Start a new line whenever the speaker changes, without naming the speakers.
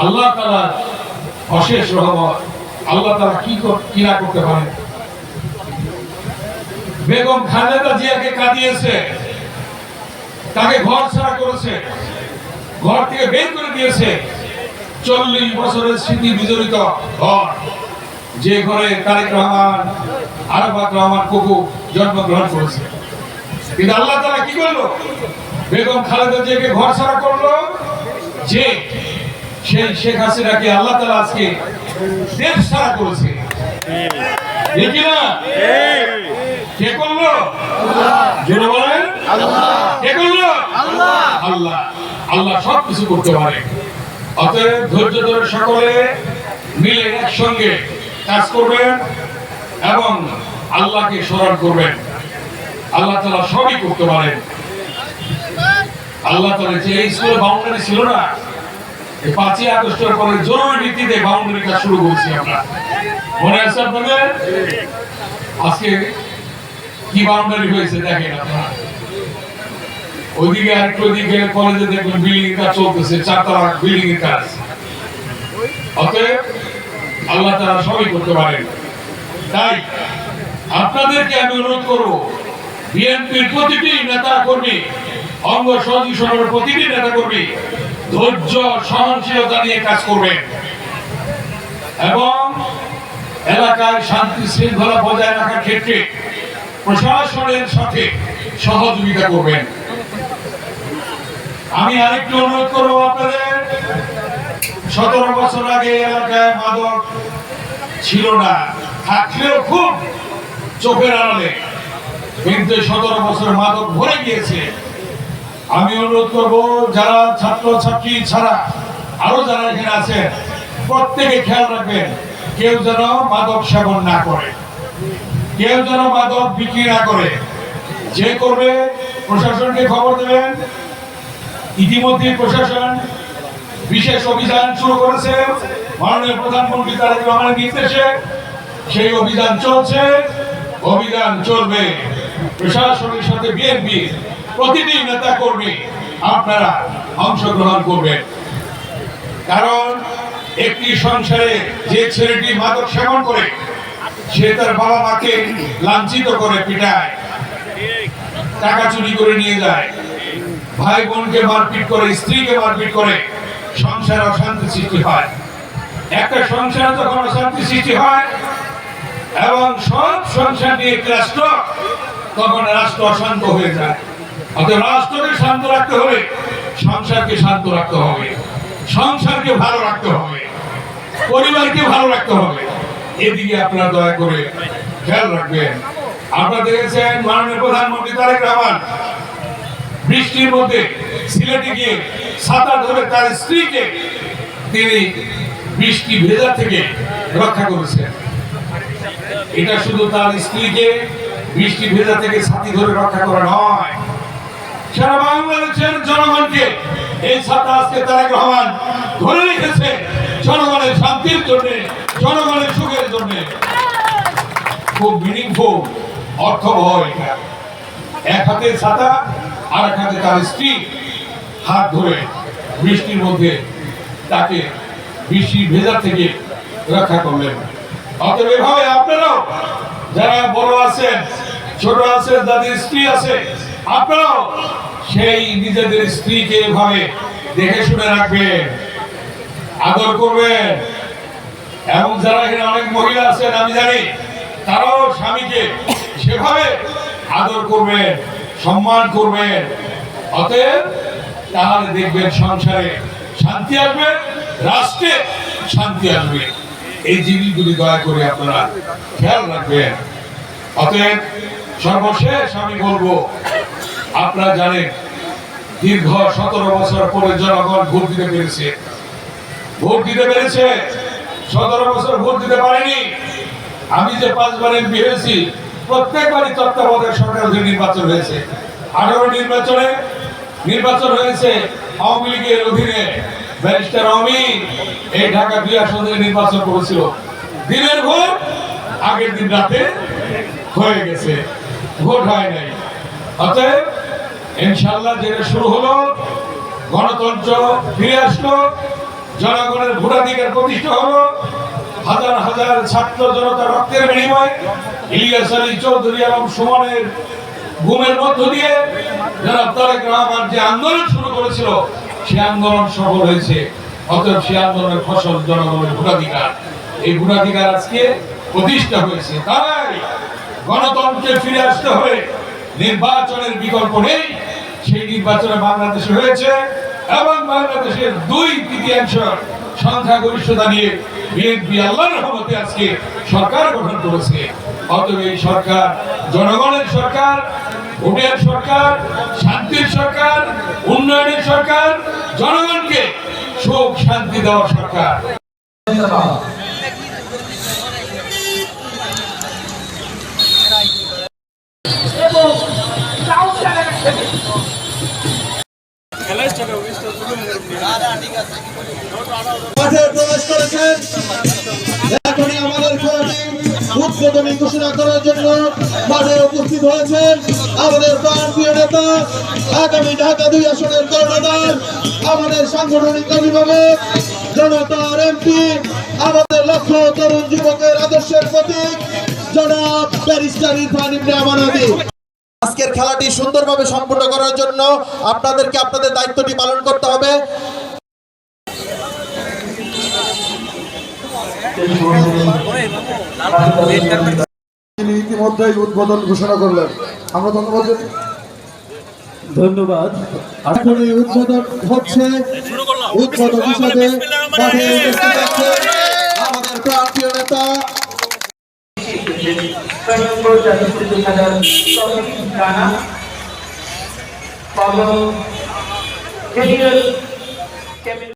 আল্লাহ তাআলা অশেষ রহমত। আল্লাহ তাআলা কি না করতে পারেন। বেগম খালেদা জিয়াকে কাঁদিয়েছে, তাকে ঘর ছাড়া করেছে, ঘর থেকে বের করে দিয়েছে। 40 বছরের স্মৃতি বিজড়িত ঘর, যে ঘরে তারেক রহমান, আরাফাত রহমান কুকু জন্মগ্রহণ করেছে। কিন্তু আল্লাহ তাআলা কি করলো? বেগম খালেদা জিয়াকে ঘর ছাড়া করলো, যে সেই শেখ হাসিনাকে আল্লাহ তাআলা আজকে দেশ ছাড়া করেছে। দেখি না কে করলো? জোরে বলেন আল্লাহ। কে করলো? আল্লাহ। আল্লাহ আল্লাহ সব কিছু করতে পারে। অতএব ধৈর্য ধরে সকলে মিলে একসঙ্গে কাজ করবেন এবং আল্লাহকে স্মরণ করবেন। আল্লাহ তাআলা সবই করতে পারেন। আল্লাহ তাআলা যে স্কুলে বাউন্ডারি ছিল না, এই 5ই আগস্টের পরে জরুরি ভিত্তিতে বাউন্ডারি কাজ শুরু করেছি আমরা। মনে আছে আপনাদের? আজকে কি বাউন্ডারি হয়েছে দেখেন আপনারা। ওইদিকে আরেকটু ওইদিকে কলেজে দেখবেন বিল্ডিং কাজ চলতেছে, 4 তলা বিল্ডিং এর কাজ। অতএব আল্লাহ তাআলা সবই করতে পারেন। তাই আপনাদেরকে আমি অনুরোধ করব, বিএনপির প্রতিটি নেতা কর্মী, অঙ্গ সহযোগীর প্রতিটি নেতা কর্মী ধৈর্য সহনশীলতা নিয়ে কাজ করবেন এবং এলাকায় শান্তি শৃঙ্খলা বজায় রাখার ক্ষেত্রে প্রশাসনের সাথে সহযোগিতা করবেন। আমি আরেকটু অনুরোধ করবো আপনাদের, 17 বছর আগে এলাকায় মাদক ছিল না, থাকলেও খুব চোখের আড়ালে, কিন্তু 17 বছর মাদক ভরে গিয়েছে। আমি অনুরোধ করবো, যারা ছাত্র ছাত্রী ছাড়া আরো যারা এখানে আছেন, প্রত্যেকে খেয়াল রাখবেন কেউ যেন মাদক সেবন না করে, কেউ যেন মাদক বিক্রি না করে। যে করবে প্রশাসনকে খবর দেবেন। ইতিমধ্যে প্রশাসন বিশেষ অভিযান শুরু করেছে মাননীয় প্রধানমন্ত্রী তারেক রহমানের নির্দেশে। সেই অভিযান চলছে, অভিযান চলবে। প্রশাসনের সাথে বিএনপি প্রতিটি নেতা কর্মী আপনারা অংশগ্রহণ করবেন। কারণ একটি সংসারে যে ছেলেটি মাদক সেবন করে, সে তার বাবা মাকে লাঞ্ছিত করে, পিটায়, টাকা চুরি করে নিয়ে যায়, ভাই বোনকে মারপিট করে, স্ত্রীকে মারপিট করে, সংসারে অশান্তি সৃষ্টি হয়। একটা সংসারে যখন অশান্তি সৃষ্টি হয় এবং সব সংসার নিয়ে রাষ্ট্র, তখন রাষ্ট্র অশান্ত হয়ে যায়। অতএব রাষ্ট্রকে শান্ত রাখতে হবে, সংসারকে শান্ত রাখতে হবে, সংসারকে ভালো রাখতে হবে, পরিবারকে ভালো রাখতে হবে। এদিকে আপনারা দয়া করে খেয়াল রাখবেন। আপনারা দেখেছেন মাননীয় প্রধানমন্ত্রী তারেক রহমান বৃষ্টির মধ্যে সিলেটে গিয়ে ছাতা ধরে তার স্ত্রীকে তিনি বৃষ্টি ভেজা থেকে রক্ষা করেছেন। এটা শুধু তার স্ত্রীকে বৃষ্টি ভেজা থেকে ছাতি ধরে রক্ষা করা নয়, সারা বাংলাদেশের জনগণকে এই ছাতা আজকে তারেক রহমান ধরে রেখেছে জনগণের শান্তির জন্য, জনগণের সুখের জন্য। খুব মিনিংফুল, অর্থবহ এটা। এক হাতে ছাতা, আর এক হাতে তার স্ত্রী হাত ধরে বৃষ্টির মধ্যে তাকে বৃষ্টি ভেজা থেকে রক্ষা করলেন। অতএব এভাবে আপনারাও যারা বড় আছেন, ছোট আছেন, যাদের স্ত্রী আছে, আপনারাও সেই নিজেদের স্ত্রীকে এভাবে দেখে শুনে রাখবেন, আদর করবেন। এবং যারা এখানে অনেক মহিলা আছেন, আমি জানি তারাও স্বামীকে সেভাবে আদর করবেন, সম্মান করবেন। অতএব তাহলে দেখবেন সংসারে শান্তি আসবে, রাষ্ট্রে শান্তি আসবে। এই জিনিসগুলি দয়া করে আপনারা খেয়াল রাখবেন। অতএব সর্বশেষ আমি বলবো, আপনারা জানেন দীর্ঘ 17 বছর পরে জনগণ ভোট দিতে পেরেছে। ভোট দিতে পেরেছে, 17 বছর ভোট দিতে পারেনি। আমি যে 5 বার এমপি হয়েছি, প্রত্যেকবারই তত্ত্বাবধায়ক সরকারের নির্বাচন হয়েছে। 18 নির্বাচন হয়েছে আওয়ামী লীগের অধীনে। ব্যারিস্টার অমিত এই ঢাকা 2 আসনে নির্বাচন করেছিল। দিনের ভোট আগের দিন রাতে হয়ে গেছে, ভোট হয় নাই। অতএব ইনশাআল্লাহ যেটা শুরু হলো, গণতন্ত্র ফিরে আসলো, জনগণের ভোটাধিকার প্রতিষ্ঠা হলো হাজার হাজার ছাত্র জনতার রক্তের বিনিময়ে ইলিয়াস আলী চৌধুরী এবং সুমনের ঘুমের মধ্য দিয়ে জনাব তারেক রহমান যে আন্দোলন শুরু করেছিল সেই আন্দোলন সফল হয়েছে। অতএব সেই আন্দোলনের ফসল জনগণের ভোটাধিকার, এই ভোটাধিকার আজকে প্রতিষ্ঠা হয়েছে। তাই গণতন্ত্রে ফিরে আসতে হবে, নির্বাচনের বিকল্প নেই। সেই নির্বাচনে বাংলাদেশে হয়েছে এবং বাংলাদেশের 2/3 সংখ্যাগরিষ্ঠতা নিয়ে বিএনপি আল্লাহর রহমতে আজকে সরকার গঠন করেছে। অতএব এই সরকার জনগণের সরকার, ভোটের সরকার, শান্তির সরকার, উন্নয়নের সরকার, জনগণকে সুখ শান্তি দেওয়ার সরকার।
প্রবেশ করেছেন। এখনই আমাদের খেলাটি উদ্বোধনী ঘোষণা করার জন্য মাঠে উপস্থিত হয়েছেন আমাদের প্রাণপ্রিয় নেতা, আগামী ঢাকা 2 আসনের কর্ণধার, আমাদের সাংগঠনিক অভিভাবক, জনতার এমপি, আমাদের লক্ষ তরুণ যুবকের আদর্শের প্রতীক জনাব ব্যারিস্টার ইরফান ইবনে আমানাদি। আজকের খেলাটি সুন্দরভাবে সম্পূর্ণ করার জন্য আপনাদেরকে আপনাদের দায়িত্বটি পালন করতে হবে। তিনি ইতিমধ্যেই উদ্বোধন ঘোষণা করলেন, আমরা ধন্যবাদ। এখন এই উদ্বোধন হচ্ছে, উদ্বোধন হিসাবে মাঠে উপস্থিত আছেন আমাদের প্রান্তীয় নেতা
Pablo